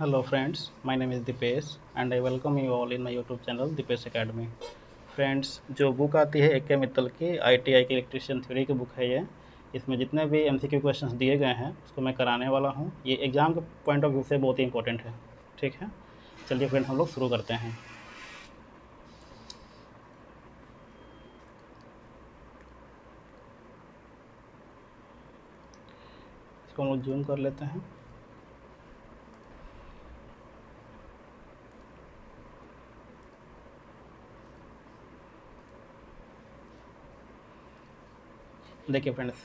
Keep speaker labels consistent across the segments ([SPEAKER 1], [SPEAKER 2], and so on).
[SPEAKER 1] Hello friends, my name is Dipesh and I welcome you all in my YouTube channel Dipesh Academy. Friends, जो book आती है AK Mittal की ITI की electrician theory की book है ये। इसमें जितने भी MCQ क्वेश्चंस दिए गए हैं उसको मैं कराने वाला हूँ। ये एग्ज़ाम के पॉइंट ऑफ व्यू से बहुत ही इंपॉर्टेंट है। ठीक है, चलिए फ्रेंड्स हम लोग शुरू करते हैं। इसको हम लोग जूम कर लेते हैं। देखिए फ्रेंड्स,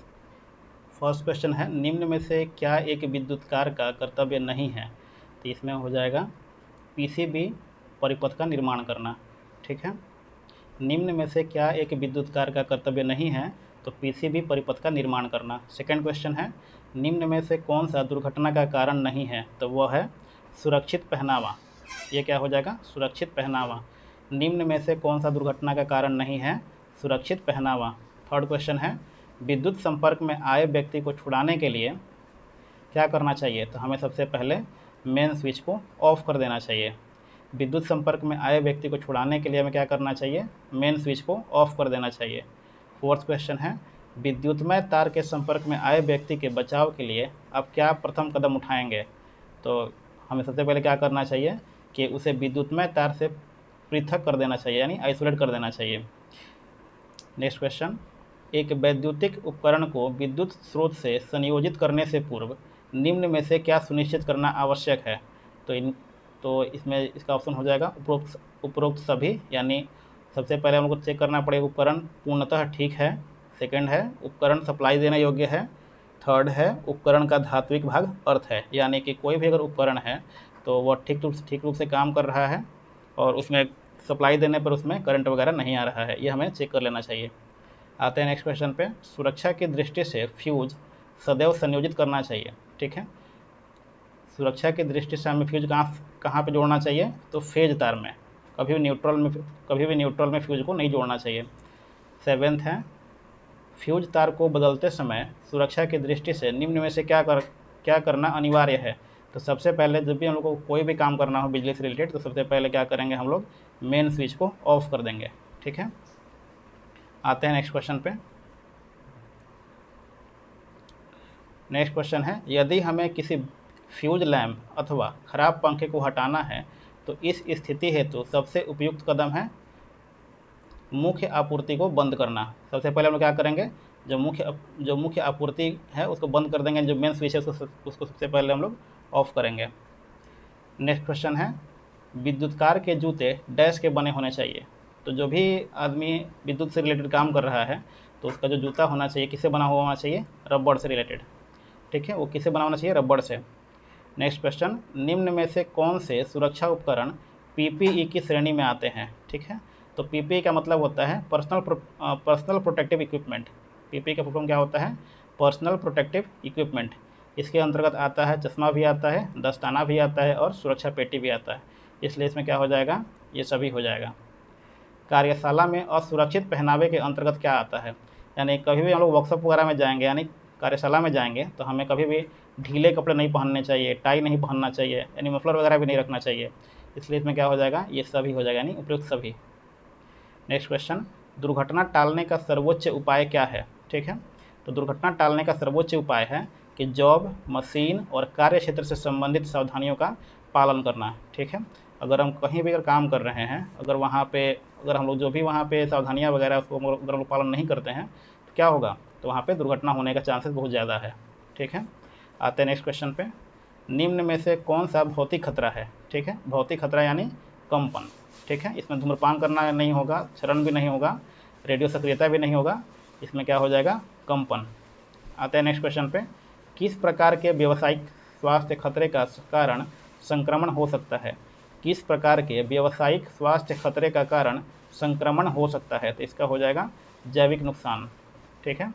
[SPEAKER 1] फर्स्ट क्वेश्चन है, निम्न में से क्या एक विद्युतकार का कर्तव्य नहीं है? तो इसमें हो जाएगा PCB परिपथ का निर्माण करना। ठीक है, निम्न में से क्या एक विद्युतकार का कर्तव्य नहीं है? तो PCB परिपथ का निर्माण करना। सेकंड क्वेश्चन है, निम्न में से कौन सा दुर्घटना का कारण नहीं है? तो वह है सुरक्षित पहनावा। ये क्या हो जाएगा? सुरक्षित पहनावा। निम्न में से कौन सा दुर्घटना का कारण नहीं है? सुरक्षित पहनावा। थर्ड क्वेश्चन है, विद्युत संपर्क में आए व्यक्ति को छुड़ाने के लिए क्या करना चाहिए? तो हमें सबसे पहले मेन स्विच को ऑफ कर देना चाहिए। विद्युत संपर्क में आए व्यक्ति को छुड़ाने के लिए हमें क्या करना चाहिए? मेन स्विच को ऑफ कर देना चाहिए। फोर्थ क्वेश्चन है, विद्युतमय तार के संपर्क में आए व्यक्ति के बचाव के लिए आप क्या प्रथम कदम उठाएंगे? तो हमें सबसे पहले क्या करना चाहिए कि उसे विद्युतमय तार से पृथक कर देना चाहिए, यानी आइसोलेट कर देना चाहिए। नेक्स्ट क्वेश्चन, एक वैद्युतिक उपकरण को विद्युत स्रोत से संयोजित करने से पूर्व निम्न में से क्या सुनिश्चित करना आवश्यक है? तो इसमें इसका ऑप्शन हो जाएगा उपरोक्त सभी, यानी सबसे पहले हमको चेक करना पड़ेगा उपकरण पूर्णतः ठीक है। सेकंड है उपकरण सप्लाई देने योग्य है। थर्ड है उपकरण का धात्विक भाग अर्थ है, यानी कि कोई भी अगर उपकरण है तो वह ठीक रूप से काम कर रहा है और उसमें सप्लाई देने पर उसमें करंट वगैरह नहीं आ रहा है, ये हमें चेक कर लेना चाहिए। आते हैं नेक्स्ट क्वेश्चन पे, सुरक्षा की दृष्टि से फ्यूज सदैव संयोजित करना चाहिए। ठीक है, सुरक्षा की दृष्टि से हमें फ्यूज कहाँ पे जोड़ना चाहिए? तो फेज तार में, कभी भी न्यूट्रल में फ्यूज को नहीं जोड़ना चाहिए। सेवेंथ है, फ्यूज तार को बदलते समय सुरक्षा की दृष्टि से निम्न में से क्या करना अनिवार्य है? तो सबसे पहले जब भी हम लोग को कोई भी काम करना हो बिजली से रिलेटेड, तो सबसे पहले क्या करेंगे? हम लोग मेन स्विच को ऑफ कर देंगे। ठीक है, आते हैं नेक्स्ट क्वेश्चन पे। नेक्स्ट क्वेश्चन है, यदि हमें किसी फ्यूज लैम्प अथवा खराब पंखे को हटाना है तो इस स्थिति हेतु सबसे उपयुक्त कदम है मुख्य आपूर्ति को बंद करना। सबसे पहले हम लोग क्या करेंगे? जो मुख्य आपूर्ति है उसको बंद कर देंगे, जो मेन स्विच है उसको सबसे पहले हम लोग ऑफ करेंगे। नेक्स्ट क्वेश्चन है, विद्युतकार के जूते डैश के बने होने चाहिए। तो जो भी आदमी विद्युत से रिलेटेड काम कर रहा है तो उसका जो जूता होना चाहिए किससे बना हुआ होना चाहिए? रबड़ से रिलेटेड। ठीक है, वो किससे बना होना चाहिए? रबड़ से। नेक्स्ट क्वेश्चन, निम्न में से कौन से सुरक्षा उपकरण PPE की श्रेणी में आते हैं? ठीक है, तो PPE का मतलब होता है पर्सनल प्रोटेक्टिव इक्विपमेंट। PPE का फुल फॉर्म क्या होता है? Personal protective equipment. इसके अंतर्गत आता है चश्मा भी आता है, दस्ताना भी आता है और सुरक्षा पेटी भी आता है, इसलिए इसमें क्या हो जाएगा? ये सभी हो जाएगा। कार्यशाला में असुरक्षित पहनावे के अंतर्गत क्या आता है? यानी कभी भी हम लोग वर्कशॉप वगैरह में जाएंगे, यानी कार्यशाला में जाएंगे तो हमें कभी भी ढीले कपड़े नहीं पहनने चाहिए, टाई नहीं पहनना चाहिए, यानी मफलर वगैरह भी नहीं रखना चाहिए, इसलिए इसमें क्या हो जाएगा? ये सभी हो जाएगा, यानी उपयुक्त सभी। नेक्स्ट क्वेश्चन, दुर्घटना टालने का सर्वोच्च उपाय क्या है? ठीक है, तो दुर्घटना टालने का सर्वोच्च उपाय है कि जॉब, मशीन और कार्य क्षेत्र से संबंधित सावधानियों का पालन करना। ठीक है, अगर हम कहीं भी अगर काम कर रहे हैं, अगर हम लोग जो भी वहाँ पे सावधानियाँ वगैरह उसको अगर हम लोग पालन नहीं करते हैं तो क्या होगा? तो वहाँ पे दुर्घटना होने का चांसेस बहुत ज़्यादा है। ठीक है, आते हैं नेक्स्ट क्वेश्चन पे, निम्न में से कौन सा भौतिक खतरा है? ठीक है, भौतिक खतरा यानी कंपन। ठीक है, इसमें धूम्रपान करना नहीं होगा, क्षरण भी नहीं होगा, रेडियो सक्रियता भी नहीं होगा, इसमें क्या हो जाएगा? कंपन। आते हैं नेक्स्ट क्वेश्चन पे, किस प्रकार के व्यावसायिक स्वास्थ्य खतरे का कारण संक्रमण हो सकता है? किस प्रकार के व्यावसायिक स्वास्थ्य खतरे का कारण संक्रमण हो सकता है? तो इसका हो जाएगा जैविक नुकसान। ठीक है,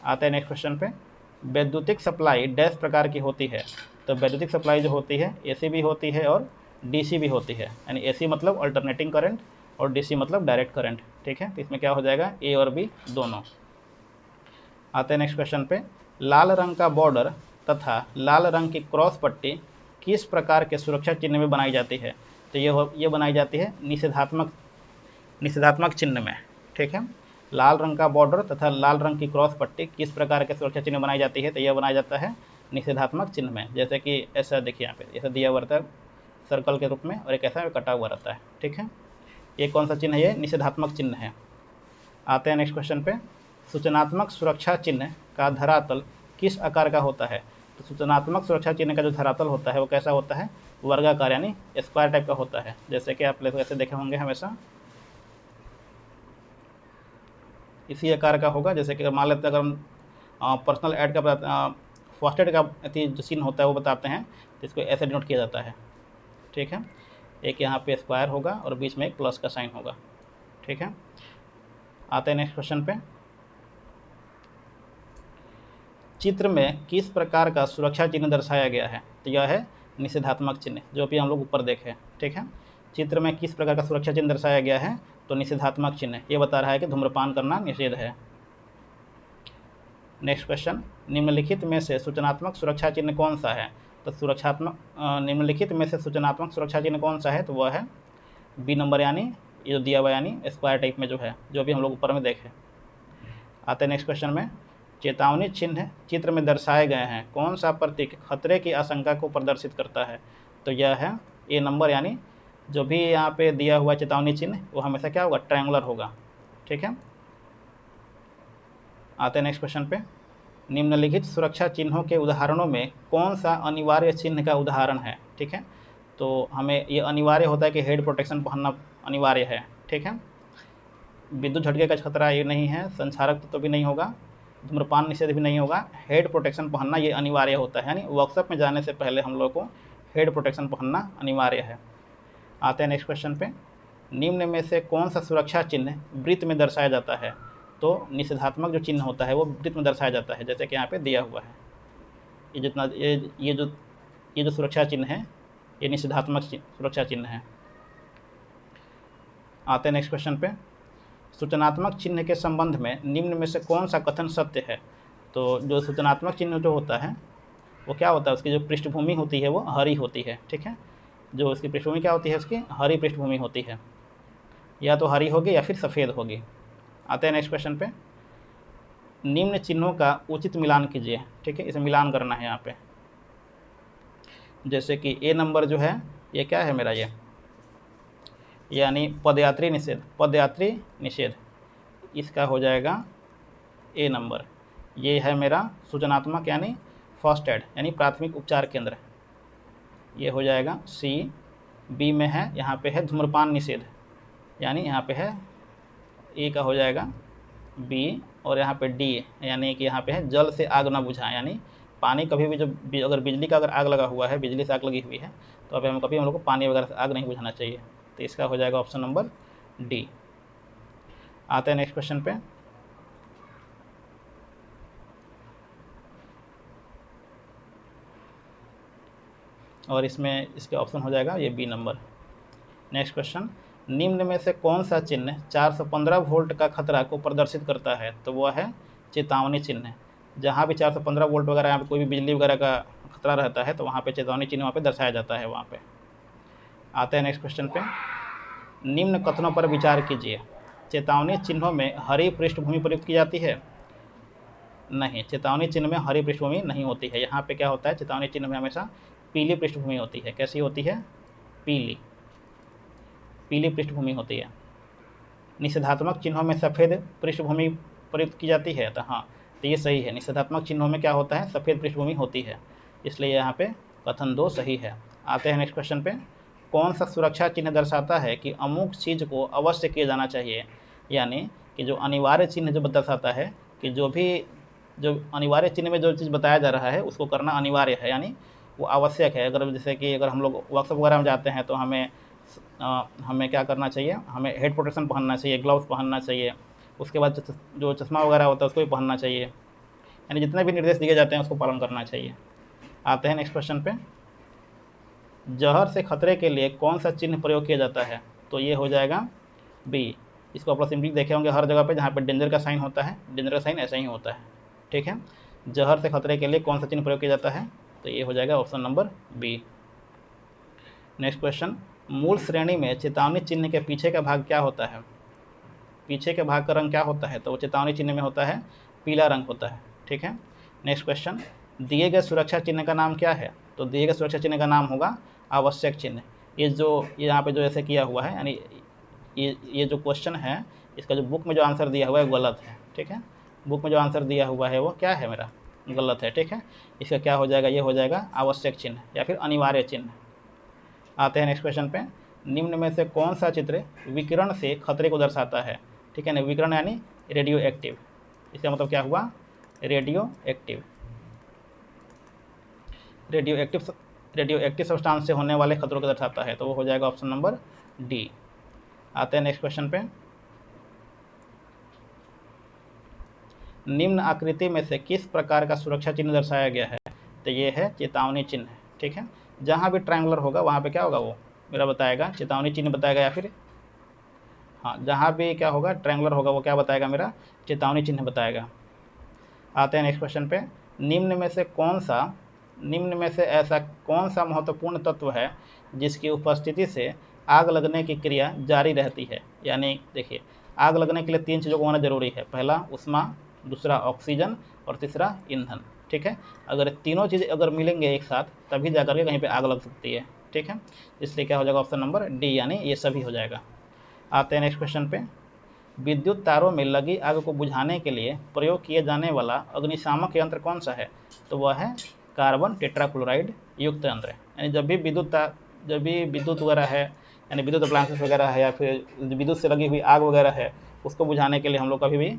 [SPEAKER 1] आते हैं नेक्स्ट क्वेश्चन पे, वैद्युतिक सप्लाई डैश प्रकार की होती है? तो वैद्युतिक सप्लाई जो होती है AC भी होती है और DC भी होती है, यानी AC मतलब अल्टरनेटिंग करंट और DC मतलब डायरेक्ट करंट। ठीक है, तो इसमें क्या हो जाएगा? A और B दोनों। आते हैं नेक्स्ट क्वेश्चन पे, लाल रंग का बॉर्डर तथा लाल रंग की क्रॉस पट्टी किस प्रकार के सुरक्षा चिन्ह में बनाई जाती है? तो ये बनाई जाती है निषेधात्मक चिन्ह में। ठीक है, लाल रंग का बॉर्डर तथा लाल रंग की क्रॉस पट्टी किस प्रकार के सुरक्षा चिन्ह बनाई जाती है? तो यह बनाया जाता है निषेधात्मक चिन्ह में। जैसे कि ऐसा देखिए यहाँ पे, ऐसा दिया हुआ रहता है सर्कल के रूप में और एक ऐसा कटा हुआ रहता है। ठीक है, ये कौन सा चिन्ह है? ये निषेधात्मक चिन्ह है। आते हैं नेक्स्ट क्वेश्चन पे। सूचनात्मक सुरक्षा चिन्ह का धरातल किस आकार का होता है? तो सूचनात्मक सुरक्षा चिन्ह का जो धरातल होता है वो कैसा होता है? वर्गाकार यानी स्क्वायर टाइप का होता है। जैसे कि आप ऐसे देखे होंगे हमेशा इसी आकार का होगा। जैसे कि मान लेते हैं अगर हम पर्सनल ऐड का फर्स्ट एड का जो चिन्ह होता है वो बताते हैं तो इसको ऐसे डिनोट किया जाता है। ठीक है, एक यहाँ पे स्क्वायर होगा और बीच में एक प्लस का साइन होगा। ठीक है, आते हैं नेक्स्ट क्वेश्चन पे। चित्र में किस प्रकार का सुरक्षा चिन्ह दर्शाया गया है? तो यह है निषेधात्मक चिन्ह, जो भी हम लोग ऊपर देखे। ठीक है, चित्र में किस प्रकार का सुरक्षा चिन्ह दर्शाया गया है? तो निषेधात्मक चिन्ह। ये बता रहा है कि धूम्रपान करना निषेध है। नेक्स्ट क्वेश्चन, निम्नलिखित में से सूचनात्मक सुरक्षा चिन्ह कौन सा है? तो निम्नलिखित में से सूचनात्मक सुरक्षा चिन्ह कौन सा है? तो वह है बी नंबर, यानी ये जो दिया हुआ यानी स्क्वायर टाइप में जो है, जो भी हम लोग ऊपर में देखें। आते हैं नेक्स्ट क्वेश्चन में। चेतावनी चिन्ह चित्र में दर्शाए गए हैं, कौन सा प्रतीक खतरे की आशंका को प्रदर्शित करता है? तो यह है ए नंबर, यानी जो भी यहाँ पे दिया हुआ चेतावनी चिन्ह वो हमेशा क्या होगा? ट्रायंगुलर होगा। ठीक है, आते हैं नेक्स्ट क्वेश्चन पे। निम्नलिखित सुरक्षा चिन्हों के उदाहरणों में कौन सा अनिवार्य चिन्ह का उदाहरण है? ठीक है, तो हमें ये अनिवार्य होता है कि हेड प्रोटेक्शन पहनना अनिवार्य है। ठीक है, विद्युत झटके का खतरा ये नहीं है, संचारक तो भी नहीं होगा, धूम्रपान निषेध भी नहीं होगा, हेड प्रोटेक्शन पहनना ये अनिवार्य होता है। यानी वर्कशॉप में जाने से पहले हम लोग को हेड प्रोटेक्शन पहनना अनिवार्य है। आते हैं नेक्स्ट क्वेश्चन पे। निम्न में से कौन सा सुरक्षा चिन्ह वृत्त में दर्शाया जाता है? तो निषेधात्मक जो चिन्ह होता है वो वृत्त में दर्शाया जाता है। जैसे कि यहाँ पे दिया हुआ है, ये जितना ये जो सुरक्षा चिन्ह है ये निषेधात्मक सुरक्षा चिन्ह है। आते हैं नेक्स्ट क्वेश्चन पे। सूचनात्मक चिन्ह के संबंध में निम्न में से कौन सा कथन सत्य है? तो जो सूचनात्मक चिन्ह जो होता है वो क्या होता है? उसकी जो पृष्ठभूमि होती है वो हरी होती है। ठीक है, जो उसकी पृष्ठभूमि क्या होती है? उसकी हरी पृष्ठभूमि होती है, या तो हरी होगी या फिर सफ़ेद होगी। आते हैं नेक्स्ट क्वेश्चन पे। निम्न चिन्हों का उचित मिलान कीजिए। ठीक है, इसे मिलान करना है यहाँ पे। जैसे कि ए नंबर जो है ये क्या है मेरा? ये यानी पदयात्री निषेध, इसका हो जाएगा ए नंबर। ये है मेरा सूचनात्मक यानी फर्स्ट एड यानी प्राथमिक उपचार केंद्र, ये हो जाएगा सी। बी में है, यहाँ पे है धूम्रपान निषेध, यानी यहाँ पे है ए का हो जाएगा बी, और यहाँ पे डी यानी कि यहाँ पे है जल से आग ना बुझाएं, यानी पानी कभी भी जब अगर बिजली का अगर आग लगा हुआ है, बिजली से आग लगी हुई है, तो अब हम लोग को पानी वगैरह से आग नहीं बुझाना चाहिए। तो इसका हो जाएगा ऑप्शन नंबर डी। आते हैं नेक्स्ट क्वेश्चन पे। और इसमें इसके ऑप्शन हो जाएगा ये बी नंबर। नेक्स्ट क्वेश्चन, निम्न में से कौन सा चिन्ह 415 वोल्ट का खतरा को प्रदर्शित करता है? तो वह है चेतावनी चिन्ह। जहाँ भी 415 वोल्ट वगैरह यहाँ पे कोई भी बिजली वगैरह का खतरा रहता है तो वहाँ पे चेतावनी चिन्ह वहाँ पे दर्शाया जाता है वहाँ पे। आते हैं नेक्स्ट क्वेश्चन पे। निम्न कथनों पर विचार कीजिए। चेतावनी चिन्हों में हरी पृष्ठभूमि प्रयुक्त की जाती है? नहीं, चेतावनी चिन्ह में हरी पृष्ठभूमि नहीं होती है। यहाँ पे क्या होता है? चेतावनी चिन्ह में हमेशा पीली पृष्ठभूमि होती है। कैसी होती है? पीली पृष्ठभूमि होती है। निषेधात्मक चिन्हों में सफ़ेद पृष्ठभूमि प्रयुक्त की जाती है? तो हाँ, तो ये सही है। निषेधात्मक चिन्हों में क्या होता है? सफ़ेद पृष्ठभूमि होती है, इसलिए यहाँ पे कथन 2 सही है। आते हैं नेक्स्ट क्वेश्चन पे। कौन सा सुरक्षा चिन्ह दर्शाता है कि अमुक चीज़ को अवश्य किया जाना चाहिए? यानी कि जो अनिवार्य चिन्ह जो दर्शाता है कि जो अनिवार्य चिन्ह में जो चीज़ बताया जा रहा है उसको करना अनिवार्य है, यानी वो आवश्यक है। अगर जैसे कि अगर हम लोग वर्कशॉप वगैरह में जाते हैं तो हमें क्या करना चाहिए? हमें हेड प्रोटेक्शन पहनना चाहिए, ग्लव्स पहनना चाहिए, उसके बाद जो चश्मा वगैरह होता है उसको भी पहनना चाहिए, यानी जितने भी निर्देश दिए जाते हैं उसको पालन करना चाहिए। आते हैं नेक्स्ट क्वेश्चन पे। जहर से खतरे के लिए कौन सा चिन्ह प्रयोग किया जाता है? तो ये हो जाएगा बी। इसको आप लोग सिंपली देखे होंगे हर जगह पे जहाँ पे डेंजर का साइन होता है, डेंजर का साइन ऐसा ही होता है। ठीक है, जहर से खतरे के लिए कौन सा चिन्ह प्रयोग किया जाता है? तो ये हो जाएगा option number B. Next question, मूल श्रेणी में चेतावनी चिन्ह के पीछे का भाग क्या होता है? पीछे के भाग का रंग क्या होता है? तो वो चेतावनी चिन्ह में होता है पीला रंग होता है। ठीक है। नेक्स्ट क्वेश्चन, दिए गए सुरक्षा चिन्ह का नाम क्या है? तो दिए गए सुरक्षा चिन्ह का नाम होगा आवश्यक चिन्ह। ये जो यहाँ पे जो ऐसे किया हुआ है, यानी ये जो क्वेश्चन है इसका जो बुक में जो आंसर दिया हुआ है गलत है। ठीक है, बुक में जो आंसर दिया हुआ है वो क्या है, मेरा गलत है। ठीक है, इसका क्या हो जाएगा, ये हो जाएगा आवश्यक चिन्ह या फिर अनिवार्य चिन्ह। आते हैं नेक्स्ट क्वेश्चन पे, निम्न में से कौन सा चित्र विकिरण से खतरे को दर्शाता है? ठीक है ना, विकिरण यानी रेडियो एक्टिव, इसका मतलब क्या हुआ, radio active. Radio active substance से होने वाले खतरों को दर्शाता है, तो वो हो जाएगा ऑप्शन नंबर डी। आते हैं नेक्स्ट क्वेश्चन पे, निम्न आकृति में से किस प्रकार का सुरक्षा चिन्ह दर्शाया गया है? तो ये है चेतावनी चिन्ह। ठीक है, जहाँ भी ट्रायंगुलर होगा वहाँ पे क्या होगा, वो मेरा बताएगा चेतावनी चिन्ह बताएगा, या फिर हाँ जहाँ भी क्या होगा ट्रायंगुलर होगा वो क्या बताएगा, मेरा चेतावनी चिन्ह बताएगा। आते हैं नेक्स्ट क्वेश्चन पे, निम्न में से ऐसा कौन सा महत्वपूर्ण तत्व है जिसकी उपस्थिति से आग लगने की क्रिया जारी रहती है? यानी देखिए, आग लगने के लिए 3 चीज़ों को होना जरूरी है, पहला उष्मा, दूसरा ऑक्सीजन और तीसरा ईंधन। ठीक है, अगर तीनों चीज़ अगर मिलेंगे एक साथ तभी जाकर के कहीं पे आग लग सकती है। ठीक है, इसलिए क्या हो जाएगा ऑप्शन नंबर डी, यानी ये सभी हो जाएगा। आते हैं नेक्स्ट क्वेश्चन पे, विद्युत तारों में लगी आग को बुझाने के लिए प्रयोग किए जाने वाला अग्निशामक यंत्र कौन सा है? तो वह है कार्बन टेट्राक्लोराइड युक्त यंत्र। यानी जब भी विद्युत वगैरह है, यानी विद्युत अप्लायंसेस वगैरह है या फिर विद्युत से लगी हुई आग वगैरह है, उसको बुझाने के लिए हम लोग कभी भी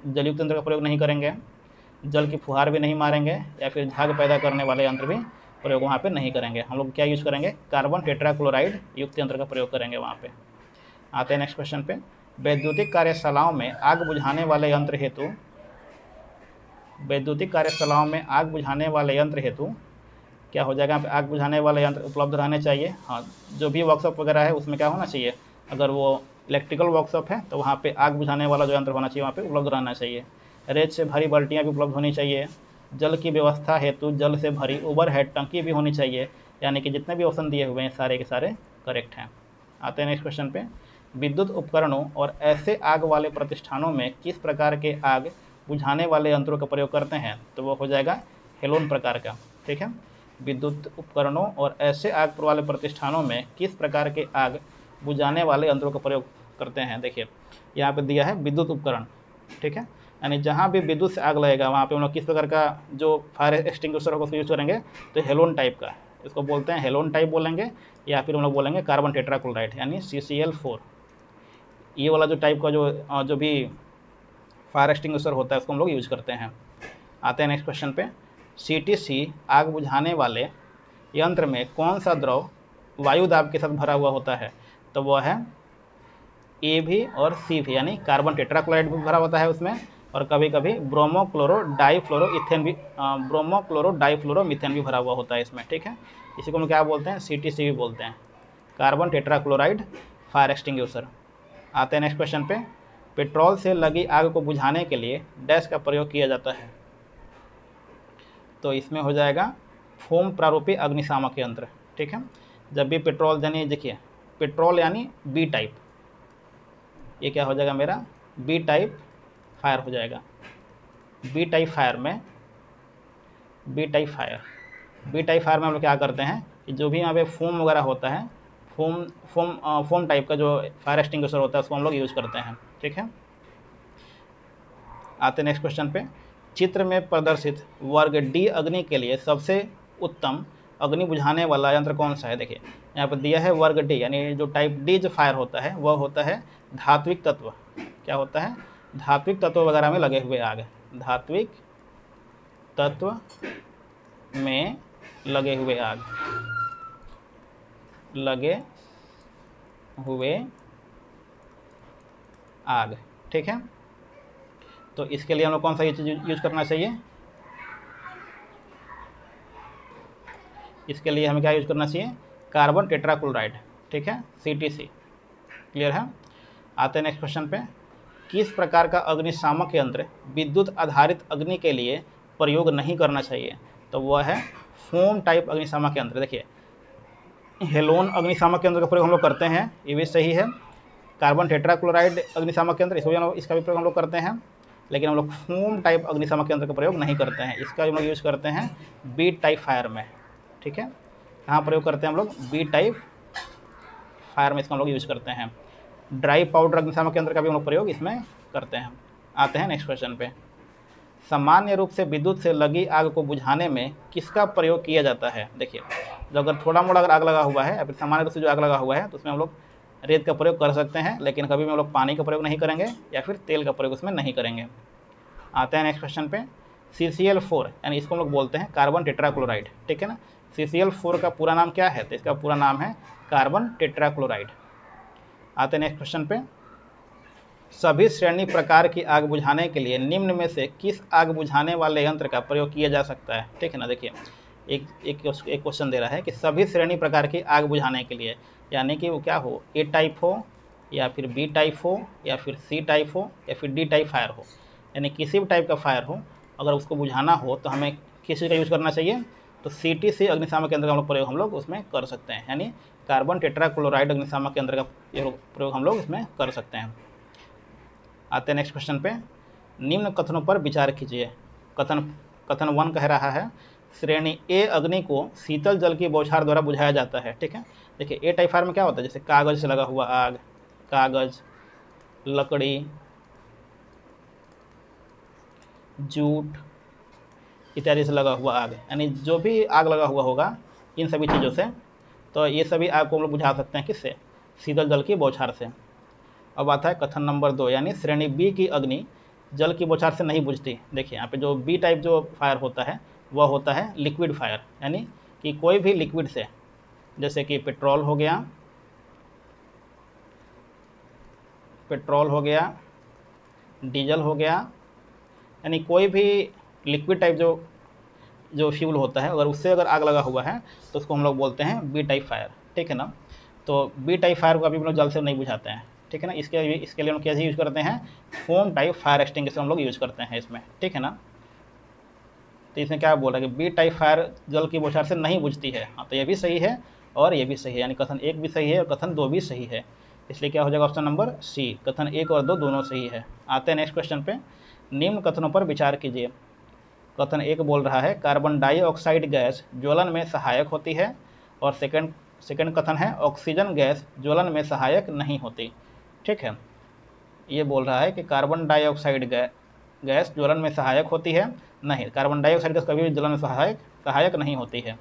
[SPEAKER 1] जलयुक्त यंत्र का प्रयोग नहीं करेंगे, जल की फुहार भी नहीं मारेंगे, या फिर झाग पैदा करने वाले यंत्र भी प्रयोग वहाँ पे नहीं करेंगे। हम लोग क्या यूज़ करेंगे, कार्बन टेट्राक्लोराइड युक्त यंत्र का प्रयोग करेंगे वहाँ पे। आते हैं नेक्स्ट क्वेश्चन पे, वैद्युतिक कार्यशालाओं में आग बुझाने वाले यंत्र हेतु क्या हो जाएगा, यहाँ पे आग बुझाने वाले यंत्र उपलब्ध रहने चाहिए। हाँ, जो भी वर्कशॉप वगैरह है उसमें क्या होना चाहिए, अगर वो इलेक्ट्रिकल वर्कशॉप है तो वहाँ पे आग बुझाने वाला जो यंत्र होना चाहिए वहाँ पे उपलब्ध रहना चाहिए। रेत से भरी बाल्टियाँ भी उपलब्ध होनी चाहिए। जल की व्यवस्था हेतु जल से भरी ओवरहेड टंकी भी होनी चाहिए। यानी कि जितने भी ऑप्शन दिए हुए हैं सारे के सारे करेक्ट हैं। आते हैं नेक्स्ट क्वेश्चन पे, विद्युत उपकरणों और ऐसे आग वाले प्रतिष्ठानों में किस प्रकार के आग बुझाने वाले यंत्रों का प्रयोग करते हैं? तो वो हो जाएगा हेलोन प्रकार का। ठीक है, विद्युत उपकरणों और ऐसे आग वाले प्रतिष्ठानों में किस प्रकार के आग बुझाने वाले यंत्रों का प्रयोग करते हैं? देखिए यहाँ पे दिया है विद्युत उपकरण। ठीक है, यानी जहाँ भी विद्युत से आग लगेगा वहाँ पे हम लोग किस प्रकार का जो फायर एक्सटिंग्विशर होगा उसको यूज़ करेंगे, तो हेलोन टाइप का, इसको बोलते हैं हेलोन टाइप बोलेंगे, या फिर हम लोग बोलेंगे कार्बन टेट्राक्लोराइड यानी CCl4। ये वाला जो टाइप का जो भी फायर एक्सटिंग्विशर होता है उसको हम लोग यूज करते हैं। आते हैं नेक्स्ट क्वेश्चन पे, CTC आग बुझाने वाले यंत्र में कौन सा द्रव वायु दाब के साथ भरा हुआ होता है? तो वह है AB और CV, यानी कार्बन टेट्राक्लोराइड भी भरा होता है उसमें, और कभी कभी ब्रोमो क्लोरो मीथेन भी भरा हुआ होता है इसमें। ठीक है, इसी को हम क्या बोलते हैं, CTC भी बोलते हैं, कार्बन टेट्राक्लोराइड फायर एक्सटिंग्विशर। आते हैं नेक्स्ट क्वेश्चन पे, पेट्रोल से लगी आग को बुझाने के लिए डैश का प्रयोग किया जाता है? तो इसमें हो जाएगा फोम प्रारूपी अग्निशामक यंत्र। ठीक है, जब भी पेट्रोल, यानी देखिए पेट्रोल यानी B टाइप, ये क्या हो जाएगा मेरा B टाइप फायर हो जाएगा। B टाइप फायर में हम लोग क्या करते हैं कि जो भी यहाँ पे फोम वगैरह होता है, फोम टाइप का जो फायर एक्सटिंग्विशर होता है उसको हम लोग यूज़ करते हैं। ठीक है, आते नेक्स्ट क्वेश्चन पे, चित्र में प्रदर्शित वर्ग D अग्नि के लिए सबसे उत्तम अग्नि बुझाने वाला यंत्र कौन सा है? देखिए यहाँ पर दिया है वर्ग D, यानी जो टाइप D जो फायर होता है वह होता है धात्विक तत्व। क्या होता है, धात्विक तत्व वगैरह में लगे हुए आग, धात्विक तत्व में लगे हुए आग। ठीक है, तो इसके लिए हम लोग कौन सा ये चीज़ यूज करना चाहिए, इसके लिए हमें क्या यूज करना चाहिए, कार्बन टेट्राक्लोराइड। ठीक है, CTC। क्लियर है। आते हैं नेक्स्ट क्वेश्चन पे, किस प्रकार का अग्निशामक यंत्र विद्युत आधारित अग्नि के लिए प्रयोग नहीं करना चाहिए? तो वह है फोम टाइप अग्निशामक यंत्र। देखिए हेलोन अग्निशामक यंत्र का प्रयोग हम लोग करते हैं, ये भी सही है। कार्बन टेट्राक्लोराइड अग्निशामक यंत्र, इसका भी प्रयोग हम लोग करते हैं, लेकिन हम लोग फोम टाइप अग्निशामक यंत्र का प्रयोग नहीं करते हैं। इसका हम लोग यूज़ करते हैं बी टाइप फायर में, ठीक है। कहाँ प्रयोग करते हैं हम लोग? बी टाइप फायर में इसका हम लोग यूज़ करते हैं। ड्राई पाउडर अग्निशामक यंत्र का भी हम लोग प्रयोग इसमें करते हैं। आते हैं नेक्स्ट क्वेश्चन पे। सामान्य रूप से विद्युत से लगी आग को बुझाने में किसका प्रयोग किया जाता है? देखिए, जो अगर थोड़ा मोड़ा अगर आग लगा हुआ है या फिर सामान्य रूप से जो आग लगा हुआ है तो उसमें हम लोग रेत का प्रयोग कर सकते हैं, लेकिन कभी भी हम लोग पानी का प्रयोग नहीं करेंगे या फिर तेल का प्रयोग उसमें नहीं करेंगे। आते हैं नेक्स्ट क्वेश्चन पे। CCl4 यानी इसको हम लोग बोलते हैं कार्बन टेट्राक्लोराइड, ठीक है ना। CCl4 का पूरा नाम क्या है? तो इसका पूरा नाम है कार्बन टेट्राक्लोराइड। आते हैं नेक्स्ट क्वेश्चन पे। सभी श्रेणी प्रकार की आग बुझाने के लिए निम्न में से किस आग बुझाने वाले यंत्र का प्रयोग किया जा सकता है? ठीक है ना। देखिए, एक क्वेश्चन दे रहा है कि सभी श्रेणी प्रकार की आग बुझाने के लिए, यानी कि वो क्या हो, ए टाइप हो या फिर बी टाइप हो या फिर सी टाइप हो या फिर डी टाइप फायर हो, यानी किसी भी टाइप का फायर हो, अगर उसको बुझाना हो तो हमें किस चीज़ का यूज़ करना चाहिए? तो CTC अग्निशामक यंत्र का प्रयोग हम लोग उसमें कर सकते हैं, यानी कार्बन टेट्राक्लोराइड अग्निशामक यंत्र का प्रयोग हम लोग इसमें कर सकते हैं। आते हैं नेक्स्ट क्वेश्चन पे। निम्न कथनों पर विचार कीजिए। कथन 1 कह रहा है श्रेणी ए अग्नि को शीतल जल की बौछार द्वारा बुझाया जाता है, ठीक है। देखिए, ए टाइप फायर में क्या होता है? जैसे कागज से लगा हुआ आग, कागज, लकड़ी, जूट इत्यादि से लगा हुआ आग, यानी जो भी आग लगा हुआ होगा इन सभी चीज़ों से, तो ये सभी आग को हम लोग बुझा सकते हैं किससे? शीतल जल की बौछार से। अब आता है कथन नंबर 2, यानी श्रेणी बी की अग्नि जल की बौछार से नहीं बुझती। देखिए, यहाँ पे जो बी टाइप जो फायर होता है वह होता है लिक्विड फायर, यानी कि कोई भी लिक्विड से, जैसे कि पेट्रोल हो गया, डीजल हो गया, यानी कोई भी लिक्विड टाइप जो फ्यूल होता है, अगर उससे अगर आग लगा हुआ है तो उसको हम लोग बोलते हैं बी टाइप फायर, ठीक है ना। तो बी टाइप फायर को अभी हम लोग जल से नहीं बुझाते हैं, ठीक है ना। इसके लिए हम क्या यूज़ करते हैं? फोम टाइप फायर एक्सटिंग्विशर हम लोग यूज़ करते हैं इसमें, ठीक है ना। तो इसमें क्या बोल रहा है कि बी टाइप फायर जल की बौछार से नहीं बुझती है। हाँ, तो ये भी सही है और ये भी सही है, यानी कथन 1 भी सही है और कथन 2 भी सही है। इसलिए क्या हो जाएगा? ऑप्शन नंबर सी, कथन 1 और 2 दोनों सही है। आते हैं नेक्स्ट क्वेश्चन पे। निम्न कथनों पर विचार कीजिए। कथन 1 बोल रहा है कार्बन डाइऑक्साइड गैस ज्वलन में सहायक होती है, और सेकंड कथन है ऑक्सीजन गैस ज्वलन में सहायक नहीं होती, ठीक है। ये बोल रहा है कि कार्बन डाइऑक्साइड गैस ज्वलन में सहायक होती है, नहीं, कार्बन डाइऑक्साइड गैस कभी भी ज्वलन में सहायक नहीं होती है।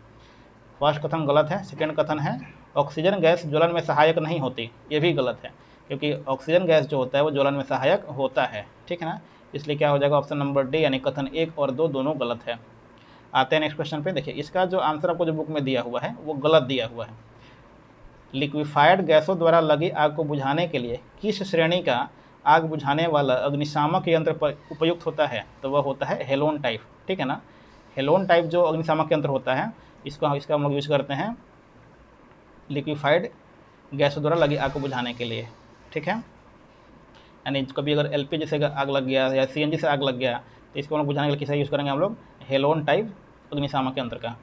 [SPEAKER 1] फर्स्ट कथन गलत है। सेकंड कथन है ऑक्सीजन गैस ज्वलन में सहायक नहीं होती, ये भी गलत है, क्योंकि ऑक्सीजन गैस जो होता है वो ज्वलन में सहायक होता है, ठीक है ना। इसलिए क्या हो जाएगा? ऑप्शन नंबर डी, यानी कथन 1 और 2 दोनों गलत है। आते हैं नेक्स्ट क्वेश्चन पे। देखिए, इसका जो आंसर आपको जो बुक में दिया हुआ है वो गलत दिया हुआ है। लिक्विफाइड गैसों द्वारा लगी आग को बुझाने के लिए किस श्रेणी का आग बुझाने वाला अग्निशामक यंत्र पर उपयुक्त होता है? तो वह होता है हेलोन टाइप, ठीक है ना। हेलोन टाइप जो अग्निशामक यंत्र होता है इसका हम लोग यूज़ करते हैं लिक्विफाइड गैसों द्वारा लगी आग को बुझाने के लिए, ठीक है। यानी कभी अगर LPG से आग लग गया या CNG से आग लग गया तो इसको हम लोग बुझाने के लिए किसका यूज़ करेंगे? हम लोग हेलोन टाइप अग्निशामक यंत्र का,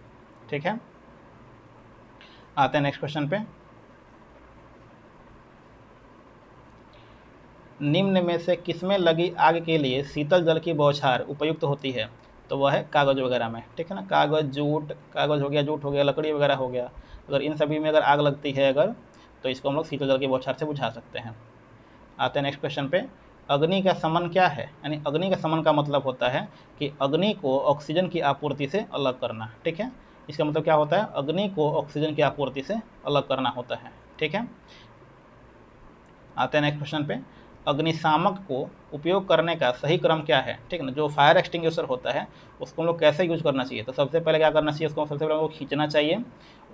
[SPEAKER 1] ठीक है। आते हैं नेक्स्ट क्वेश्चन पे। निम्न में से किसमें लगी आग के लिए शीतल जल की बौछार उपयुक्त होती है? तो वह है कागज़ वगैरह में, ठीक है ना। कागज़ हो गया, जूट हो गया, लकड़ी वगैरह हो गया, अगर इन सभी में अगर आग लगती है अगर, तो इसको हम लोग शीतल जल की बौछार से बुझा सकते हैं। आते हैं नेक्स्ट क्वेश्चन पे। अग्नि का शमन क्या है? यानी अग्नि का शमन का मतलब होता है कि अग्नि को ऑक्सीजन की आपूर्ति से अलग करना, ठीक है। इसका मतलब क्या होता है? अग्नि को ऑक्सीजन की आपूर्ति से अलग करना होता है, ठीक है। आते हैं नेक्स्ट क्वेश्चन पे। अग्निशामक को उपयोग करने का सही क्रम क्या है? ठीक है ना। जो फायर एक्सटिंग्विशर होता है उसको हम लोग कैसे यूज़ करना चाहिए? तो सबसे पहले क्या करना चाहिए? उसको सबसे पहले हमको खींचना चाहिए,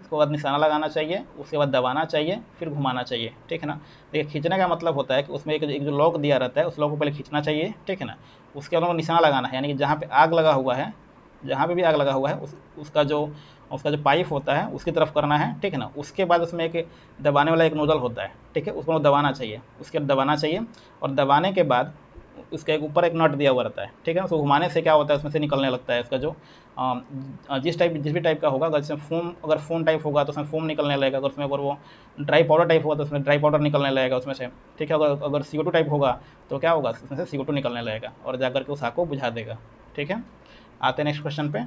[SPEAKER 1] उसके बाद निशाना लगाना चाहिए, उसके बाद दबाना चाहिए, फिर घुमाना चाहिए, ठीक है ना। देखिए, खींचने का मतलब होता है कि उसमें एक जो लॉक दिया रहता है उस लॉक को पहले खींचना चाहिए, ठीक है ना। उसके बाद निशाना लगाना है, यानी कि जहाँ पर आग लगा हुआ है, जहाँ पे भी आग लगा हुआ है उसका जो पाइप होता है उसकी तरफ करना है, ठीक है ना। उसके बाद उसमें एक दबाने वाला एक नोजल होता है, ठीक है, उसको दबाना चाहिए, उसके दबाना चाहिए, और दबाने के बाद उसके ऊपर एक नट दिया हुआ रहता है, ठीक है। उसको घुमाने से क्या होता है, उसमें से निकलने लगता है उसका जो जिस भी टाइप का होगा, अगर इसमें फोम टाइप होगा तो उसमें फोम निकलने लगेगा, अगर उसमें वो ड्राई पाउडर टाइप होगा तो उसमें ड्राई पाउडर निकलने लगेगा उसमें से, ठीक है। अगर CO2 टाइप होगा तो क्या होगा, उसमें से CO2 निकलने लगेगा और जाकर के उस आग को बुझा देगा, ठीक है। आते हैं नेक्स्ट क्वेश्चन पे।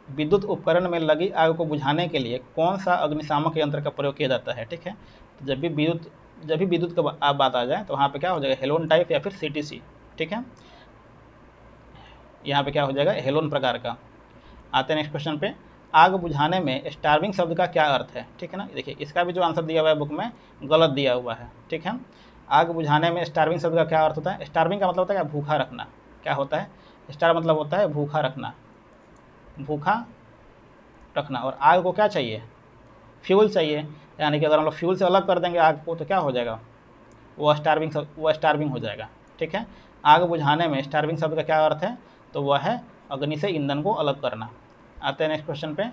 [SPEAKER 1] विद्युत उपकरण में लगी आग को बुझाने के लिए कौन सा अग्निशामक यंत्र का प्रयोग किया जाता है, ठीक है। तो जब भी विद्युत का बात आ जाए तो वहाँ पे क्या हो जाएगा, हेलोन टाइप या फिर CTC, ठीक है। यहाँ पे क्या हो जाएगा, हेलोन प्रकार का। आते हैं नेक्स्ट क्वेश्चन पे। आग बुझाने में स्टार्विंग शब्द का क्या अर्थ है, ठीक है ना। देखिए इसका भी जो आंसर दिया हुआ है बुक में गलत दिया हुआ है, ठीक है। आग बुझाने में स्टार्विंग शब्द का क्या अर्थ होता है, स्टार्विंग का मतलब होता है क्या, भूखा रखना। क्या होता है, स्टार मतलब होता है भूखा रखना, भूखा रखना। और आग को क्या चाहिए, फ्यूल चाहिए, यानी कि अगर हम लोग फ्यूल से अलग कर देंगे आग को तो क्या हो जाएगा, वो स्टार्विंग हो जाएगा, ठीक है। आग बुझाने में स्टार्विंग शब्द का क्या अर्थ है, तो वह है अग्नि से ईंधन को अलग करना। आते हैं नेक्स्ट क्वेश्चन पे।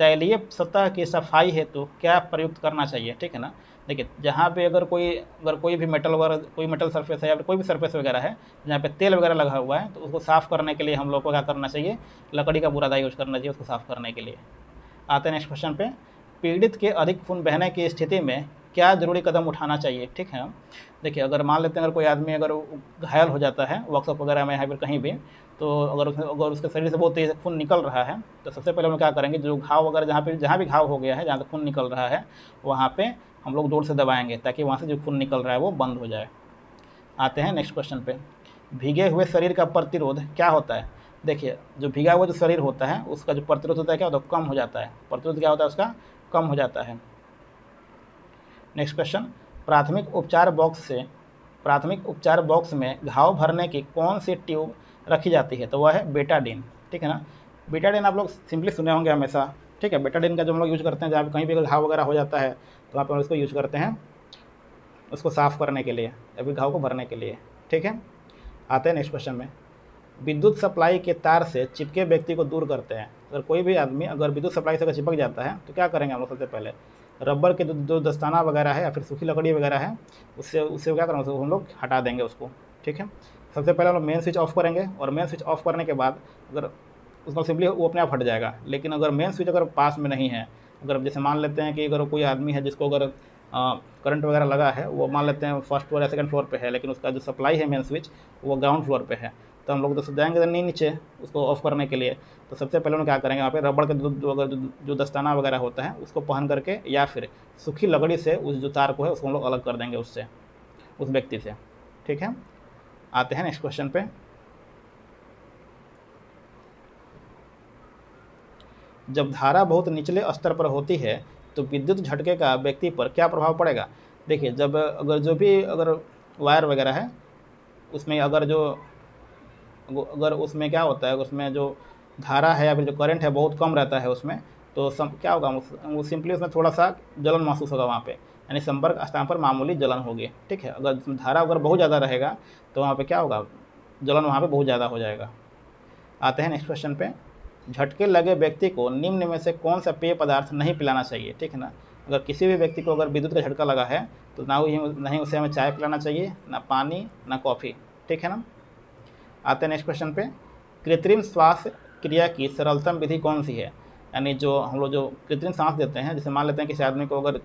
[SPEAKER 1] तैलीय सतह की सफाई हेतु क्या प्रयुक्त करना चाहिए, ठीक है ना। देखिए जहाँ पे अगर कोई भी मेटल वगैरह, कोई मेटल सरफेस है या फिर कोई भी सरफेस वगैरह है जहाँ पे तेल वगैरह लगा हुआ है, तो उसको साफ़ करने के लिए हम लोग को क्या करना चाहिए, लकड़ी का बुरादा यूज करना चाहिए उसको साफ़ करने के लिए। आते हैं नेक्स्ट क्वेश्चन पे। पीड़ित के अधिक खून बहने की स्थिति में क्या जरूरी कदम उठाना चाहिए, ठीक है। देखिए अगर मान लेते हैं अगर कोई आदमी अगर घायल हो जाता है वर्कशॉप वगैरह में या फिर कहीं भी, तो अगर उसके शरीर से बहुत तेज़ खून निकल रहा है तो सबसे पहले हम क्या करेंगे, जो घाव वगैरह जहाँ भी घाव हो गया है, जहाँ से खून निकल रहा है वहाँ पे हम लोग जोर से दबाएंगे ताकि वहाँ से जो खून निकल रहा है वो बंद हो जाए। आते हैं नेक्स्ट क्वेश्चन पे। भीगे हुए शरीर का प्रतिरोध क्या होता है। देखिए जो भीगा हुआ जो शरीर होता है उसका जो प्रतिरोध होता है क्या होता है, कम हो जाता है। प्रतिरोध क्या होता है उसका, कम हो जाता है। Next question. प्राथमिक उपचार बॉक्स में घाव भरने की कौन सी ट्यूब रखी जाती है, तो वह है बेटाडीन, ठीक है ना। बेटाडीन आप लोग सिंपली सुने होंगे हमेशा, ठीक है। बेटाडीन का जो हम लोग यूज़ करते हैं जहाँ कहीं भी अगर घाव वगैरह हो जाता है तो वहाँ पर उसको यूज़ करते हैं उसको साफ़ करने के लिए या फिर घाव को भरने के लिए, ठीक है। आते हैं नेक्स्ट क्वेश्चन में। विद्युत सप्लाई के तार से चिपके व्यक्ति को दूर करते हैं। अगर कोई भी आदमी अगर विद्युत सप्लाई से अगर चिपक जाता है तो क्या करेंगे हम लोग, सबसे पहले रबर के जो दस्ताना वगैरह है या फिर सूखी लकड़ी वगैरह है उससे क्या करेंगे, उसको हम लोग हटा देंगे उसको, ठीक है। सबसे पहले हम लोग मेन स्विच ऑफ करेंगे और मेन स्विच ऑफ करने के बाद अगर उसको सिंपली वो अपने आप हट जाएगा। लेकिन अगर मेन स्विच अगर पास में नहीं है, अगर जैसे मान लेते हैं कि अगर कोई आदमी है जिसको अगर करंट वगैरह लगा है, वो मान लेते हैं फर्स्ट फ्लोर या सेकंड फ्लोर पे है, लेकिन उसका जो सप्लाई है मेन स्विच वो ग्राउंड फ्लोर पे है, तो हम लोग तो जाएंगे नहीं नीचे उसको ऑफ करने के लिए। तो सबसे पहले हम क्या करेंगे, वहाँ पे रबड़ के जो दस्ताना वगैरह होता है उसको पहन करके या फिर सूखी लकड़ी से उस जो तार को है उसको हम लोग अलग कर देंगे उससे, उस व्यक्ति से, ठीक है। आते हैं नेक्स्ट क्वेश्चन पे। जब धारा बहुत निचले स्तर पर होती है तो विद्युत झटके का व्यक्ति पर क्या प्रभाव पड़ेगा। देखिए जब अगर जो भी अगर वायर वगैरह है उसमें अगर उसमें क्या होता है, उसमें जो धारा है या फिर जो करंट है बहुत कम रहता है उसमें, तो क्या होगा, वो सिंपली उसमें थोड़ा सा जलन महसूस होगा वहाँ पे, यानी संपर्क स्थान पर मामूली जलन होगी, ठीक है। अगर धारा अगर बहुत ज़्यादा रहेगा तो वहाँ पे क्या होगा, जलन वहाँ पे बहुत ज़्यादा हो जाएगा। आते हैं नेक्स्ट क्वेश्चन पे। झटके लगे व्यक्ति को निम्न में से कौन सा पेय पदार्थ नहीं पिलाना चाहिए, ठीक है ना। अगर किसी भी व्यक्ति को अगर विद्युत का झटका लगा है तो नहीं उसे हमें चाय पिलाना चाहिए, ना पानी, ना कॉफ़ी, ठीक है ना। आते हैं नेक्स्ट क्वेश्चन पे। कृत्रिम श्वास क्रिया की सरलतम विधि कौन सी है, यानी जो हम लोग जो कृत्रिम सांस देते हैं, जैसे मान लेते हैं किसी आदमी को अगर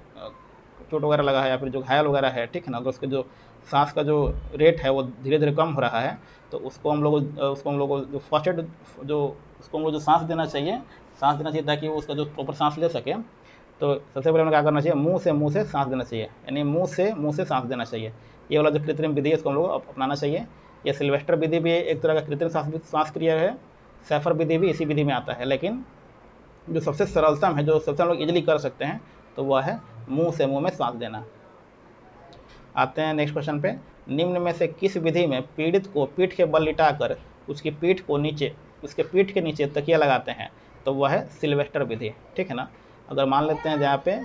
[SPEAKER 1] चोट वगैरह लगा है या फिर जो घायल वगैरह है, ठीक है ना, अगर उसके जो सांस का जो रेट है वो धीरे धीरे कम हो रहा है तो उसको हम लोग जो फर्स्ट एड जो उसको हम लोग जो सांस देना चाहिए ताकि वो उसका जो प्रॉपर सांस ले सके। तो सबसे पहले हमें क्या करना चाहिए, मुंह से सांस देना चाहिए, यानी मुंह से सांस देना चाहिए। ये वाला जो कृत्रिम विधि है इसको हम लोग अपनाना चाहिए। ये सिल्वेस्टर विधि भी एक तरह का कृत्रिम सांस क्रिया है, सैफर विधि भी इसी विधि में आता है, लेकिन जो सबसे सरलतम है, जो सबसे हम लोग इजीली कर सकते हैं, तो वह है मुंह में सांस देना। आते हैं नेक्स्ट क्वेश्चन पे। निम्न में से किस विधि में पीड़ित को पीठ के बल लिटाकर उसके पीठ के नीचे तकिया लगाते हैं, तो वह है सिल्वेस्टर विधि, ठीक है ना। अगर मान लेते हैं जहाँ पे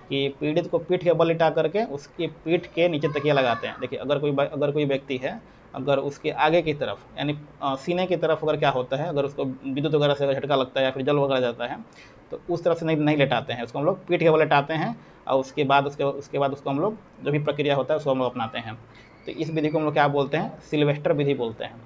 [SPEAKER 1] कि पीड़ित को पीठ के बल लिटा करके उसकी पीठ के नीचे तकिया लगाते हैं। देखिए अगर कोई व्यक्ति है, अगर उसके आगे की तरफ यानी सीने की तरफ अगर क्या होता है, अगर उसको विद्युत वगैरह से अगर झटका लगता है या फिर जल वगैरह जाता है तो उस तरफ से नहीं लेटाते हैं, उसको हम लोग पीठ के बल लेटाते हैं और उसके बाद उसको हम लोग जो भी प्रक्रिया होता है उसको हम लोग अपनाते हैं। तो इस विधि को हम लोग क्या बोलते हैं, सिल्वेस्टर विधि बोलते हैं।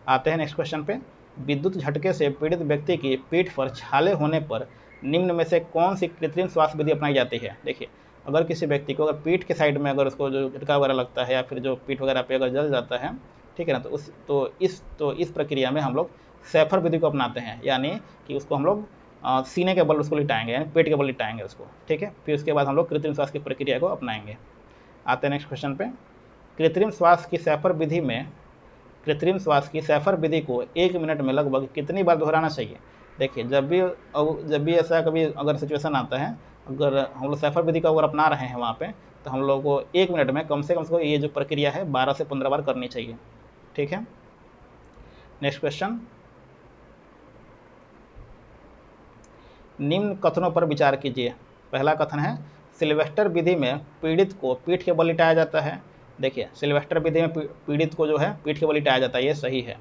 [SPEAKER 1] आते हैं नेक्स्ट क्वेश्चन पे। विद्युत झटके से पीड़ित व्यक्ति की पीठ पर छाले होने पर निम्न में से कौन सी कृत्रिम श्वास विधि अपनाई जाती है। देखिए, अगर किसी व्यक्ति को अगर पीठ के साइड में अगर उसको जो झटका वगैरह लगता है या फिर जो पीठ वगैरह पे अगर जल जाता है, ठीक है ना, तो इस प्रक्रिया में हम लोग सैफर विधि को अपनाते हैं, यानी कि उसको हम लोग सीने के बल उसको लिटाएंगे, यानी पेट के बल लिटाएंगे उसको, ठीक है। फिर उसके बाद हम लोग कृत्रिम श्वास की प्रक्रिया को अपनाएंगे। आते हैं नेक्स्ट क्वेश्चन पे। कृत्रिम श्वास की सैफर विधि में कृत्रिम श्वास की सैफर विधि को 1 मिनट में लगभग कितनी बार दोहराना चाहिए। देखिए, जब भी ऐसा कभी अगर सिचुएशन आता है, अगर हम लोग सैफर विधि का अगर अपना रहे हैं वहाँ पे, तो हम लोग को 1 मिनट में कम से कम ये जो प्रक्रिया है 12 से 15 बार करनी चाहिए, ठीक है। नेक्स्ट क्वेश्चन, निम्न कथनों पर विचार कीजिए। पहला कथन है, सिल्वेस्टर विधि में पीड़ित को पीठ के बल लिटाया जाता है। देखिए, सिल्वेस्टर विधि में पीड़ित को जो है पीठ के बल लिटाया जाता है, ये सही है।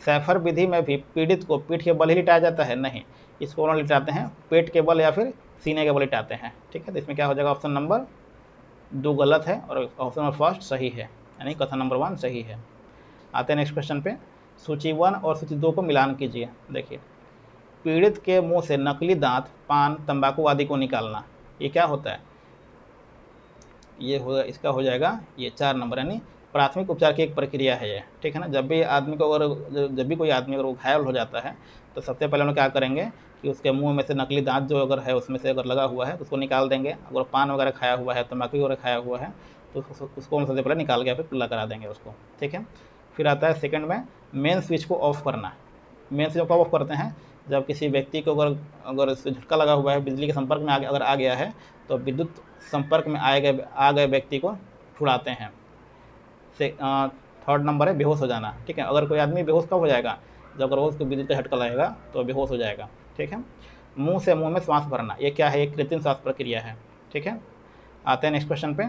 [SPEAKER 1] सैफर विधि में भी पीड़ित को पीठ के बल ही लिटाया जाता है, नहीं, इसको हम लिटाते हैं पेट के बल या फिर सीने के बल लिटाते हैं, ठीक है। तो इसमें क्या हो जाएगा, ऑप्शन नंबर 2 गलत है और ऑप्शन नंबर फर्स्ट सही है, यानी कथन नंबर 1 सही है। आते हैं नेक्स्ट क्वेश्चन पे। सूची 1 और सूची 2 को मिलान कीजिए। देखिए, पीड़ित के मुंह से नकली दांत, पान, तंबाकू आदि को निकालना, ये क्या होता है, इसका हो जाएगा ये 4 नंबर, यानी प्राथमिक उपचार की एक प्रक्रिया है ये, ठीक है ना। जब भी कोई आदमी अगर वो घायल हो जाता है, तो सबसे पहले हम क्या करेंगे कि उसके मुंह में से नकली दांत जो अगर है उसमें से अगर लगा हुआ है तो उसको निकाल देंगे। अगर पान वगैरह खाया हुआ है, तंबाकू वगैरह खाया हुआ है, तो उसको हम सबसे पहले निकाल के फिर कुल्ला करा देंगे उसको, ठीक है। फिर आता है सेकंड में मेन स्विच को ऑफ करना। मेन स्विच को ऑफ करते हैं जब किसी व्यक्ति को अगर झटका लगा हुआ है, बिजली के संपर्क में अगर आ गया है, तो विद्युत संपर्क में आ गए व्यक्ति को छुड़ाते हैं। थर्ड नंबर है बेहोश हो जाना, ठीक है। अगर कोई आदमी बेहोश कब हो जाएगा, जब अगर उसको विद्युत का झटका लगेगा तो बेहोश हो जाएगा, ठीक है। मुंह से मुंह में श्वास भरना, ये क्या है, एक कृत्रिम श्वास प्रक्रिया है, ठीक है। आते हैं नेक्स्ट क्वेश्चन पे।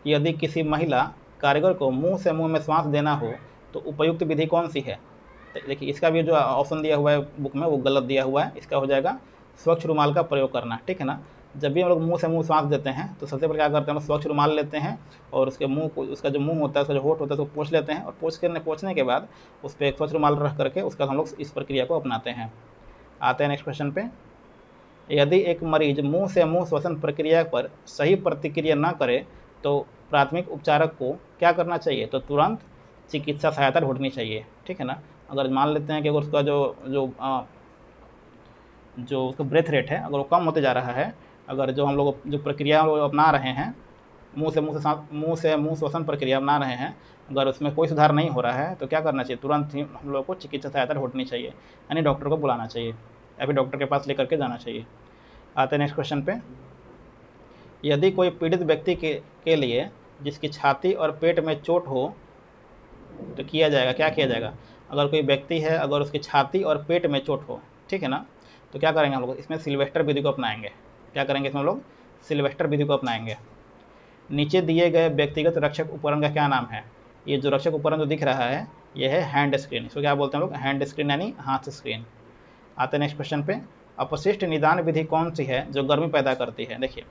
[SPEAKER 1] यदि किसी महिला कारीगर को मुंह से मुंह में श्वास देना हो तो उपयुक्त विधि कौन सी है। देखिए, इसका भी जो ऑप्शन दिया हुआ है बुक में वो गलत दिया हुआ है। इसका हो जाएगा स्वच्छ रुमाल का प्रयोग करना, ठीक है ना। जब भी हम लोग मुंह से मुंह श्वास देते हैं तो सबसे पहले क्या करते हैं, हम स्वच्छ रुमाल लेते हैं और उसके मुंह को, उसका जो मुंह होता है, उसका जो होठ होता है, उसको पोंछ लेते हैं और पोंछने के बाद उस पर एक स्वच्छ रुमाल रख करके उसका हम लोग इस प्रक्रिया को अपनाते हैं। आते हैं नेक्स्ट क्वेश्चन पे। यदि एक मरीज मुंह से मुंह श्वसन प्रक्रिया पर सही प्रतिक्रिया न करे तो प्राथमिक उपचारक को क्या करना चाहिए, तो तुरंत चिकित्सा सहायता ढूंढनी चाहिए, ठीक है ना। अगर मान लेते हैं कि अगर उसका जो उसका ब्रेथ रेट है अगर वो कम होते जा रहा है, अगर जो हम लोग जो प्रक्रिया अपना रहे हैं, मुंह से मुंह श्वसन प्रक्रिया अपना रहे हैं, अगर उसमें कोई सुधार नहीं हो रहा है तो क्या करना चाहिए, तुरंत ही हम लोग को चिकित्सा सहायता ढूंढनी चाहिए, यानी डॉक्टर को बुलाना चाहिए या फिर डॉक्टर के पास लेकर के जाना चाहिए। आते हैं नेक्स्ट क्वेश्चन पे। यदि कोई पीड़ित व्यक्ति के लिए जिसकी छाती और पेट में चोट हो तो क्या किया जाएगा। अगर कोई व्यक्ति है, अगर उसकी छाती और पेट में चोट हो, ठीक है ना, तो क्या करेंगे हम लोग, इसमें सिल्वेस्टर विधि को अपनाएंगे। क्या करेंगे इसमें हम लोग, सिल्वेस्टर विधि को अपनाएंगे। नीचे दिए गए व्यक्तिगत रक्षक उपकरण का क्या नाम है। ये जो रक्षक उपकरण जो दिख रहा है ये है हैंड स्क्रीन, इसको क्या बोलते हैं लोग, हैंड स्क्रीन यानी हाथ स्क्रीन। आते हैं नेक्स्ट क्वेश्चन पे। अपशिष्ट निदान विधि कौन सी है जो गर्मी पैदा करती है। देखिए,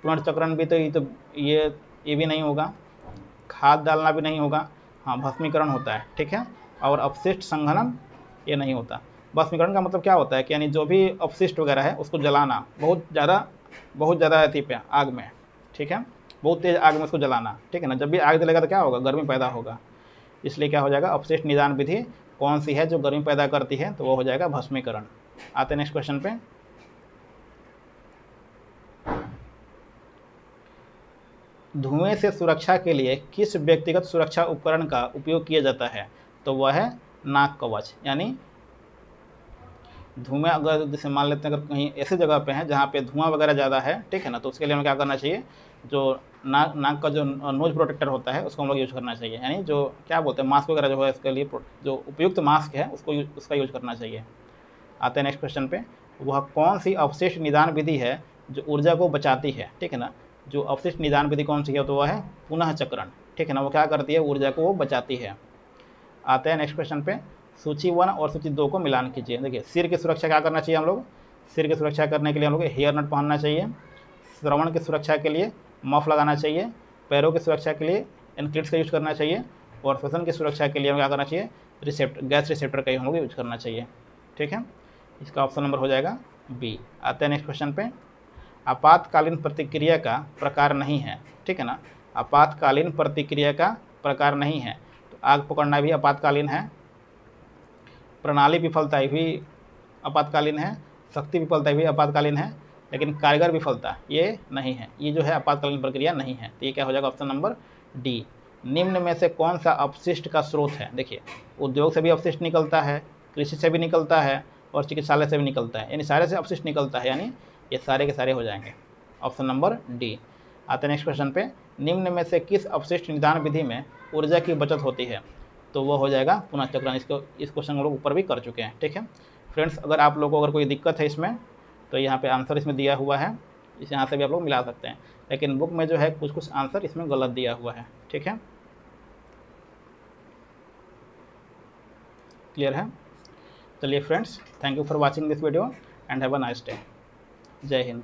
[SPEAKER 1] पुनर्चक्रण भी तो ये भी नहीं होगा, खाद डालना भी नहीं होगा, हाँ भस्मीकरण होता है, ठीक है। और अपशिष्ट संघनन ये नहीं होता। भस्मीकरण का मतलब क्या होता है कि यानी जो भी अपशिष्ट वगैरह है उसको जलाना बहुत ज़्यादा अति पे आग में, ठीक है, बहुत तेज़ आग में उसको जलाना, ठीक है ना। जब भी आग जलेगा तो क्या होगा, गर्मी पैदा होगा। इसलिए क्या हो जाएगा, अपशिष्ट निदान विधि कौन सी है जो गर्मी पैदा करती है, तो वो हो जाएगा भस्मीकरण। आते हैं नेक्स्ट क्वेश्चन पे। धुएं से सुरक्षा के लिए किस व्यक्तिगत सुरक्षा उपकरण का उपयोग किया जाता है, तो वह है नाक कवच। यानी धुआं अगर जैसे मान लेते हैं अगर कहीं ऐसे जगह पे है जहाँ पे धुआं वगैरह ज़्यादा है, ठीक है ना, तो उसके लिए हमें क्या करना चाहिए, जो नाक का जो नोज प्रोटेक्टर होता है उसको हम लोग यूज करना चाहिए, यानी जो क्या बोलते हैं मास्क वगैरह जो है इसके लिए जो उपयुक्त मास्क है उसका यूज करना चाहिए। आते हैं नेक्स्ट क्वेश्चन पे। वह कौन सी अवशिष्ट निदान विधि है जो ऊर्जा को बचाती है, ठीक है ना। जो अवशिष्ट निदान विधि कौन सी है, तो वह है पुनः चक्रण, ठीक है ना। वो क्या करती है, ऊर्जा को वो बचाती है। आते हैं नेक्स्ट क्वेश्चन पे। सूची 1 और सूची 2 को मिलान कीजिए। देखिए, सिर की सुरक्षा क्या करना चाहिए हम लोग, सिर की सुरक्षा करने के लिए हम लोग को हेयर नट पहनना चाहिए, श्रवण की सुरक्षा के लिए मफ लगाना चाहिए, पैरों की सुरक्षा के लिए एनक्लिट्स का यूज करना चाहिए, और श्वसन की सुरक्षा के लिए हमें क्या करना चाहिए, गैस रिसेप्टर का हम लोग यूज करना चाहिए। ठीक है, इसका ऑप्शन नंबर हो जाएगा बी। आते हैं नेक्स्ट क्वेश्चन पे। आपातकालीन प्रतिक्रिया का प्रकार नहीं है, ठीक है ना, आपातकालीन प्रतिक्रिया का प्रकार नहीं है, तो आग पकड़ना भी आपातकालीन है, प्रणाली विफलता भी आपातकालीन है, शक्ति विफलता भी आपातकालीन है, लेकिन कारगर विफलता ये नहीं है, ये जो है आपातकालीन प्रक्रिया नहीं है। तो ये क्या हो जाएगा, ऑप्शन नंबर डी। निम्न में से कौन सा अपशिष्ट का स्रोत है? देखिए, उद्योग से भी अपशिष्ट निकलता है, कृषि से भी निकलता है, और चिकित्सालय से भी निकलता है, यानी सारे से अपशिष्ट निकलता है, यानी ये सारे के सारे हो जाएंगे, ऑप्शन नंबर डी। आते हैं नेक्स्ट क्वेश्चन पे। निम्न में से किस अपशिष्ट निदान विधि में ऊर्जा की बचत होती है? तो वो हो जाएगा पुनःचक्रण। इस क्वेश्चन हम लोग ऊपर भी कर चुके हैं। ठीक है फ्रेंड्स, अगर आप लोगों को अगर कोई दिक्कत है इसमें, तो यहाँ पे आंसर इसमें दिया हुआ है, इस यहाँ से भी आप लोग मिला सकते हैं, लेकिन बुक में जो है कुछ कुछ आंसर इसमें गलत दिया हुआ है। ठीक है, क्लियर है? चलिए friends, thank you for watching this video and have a nice day. जय हिंद।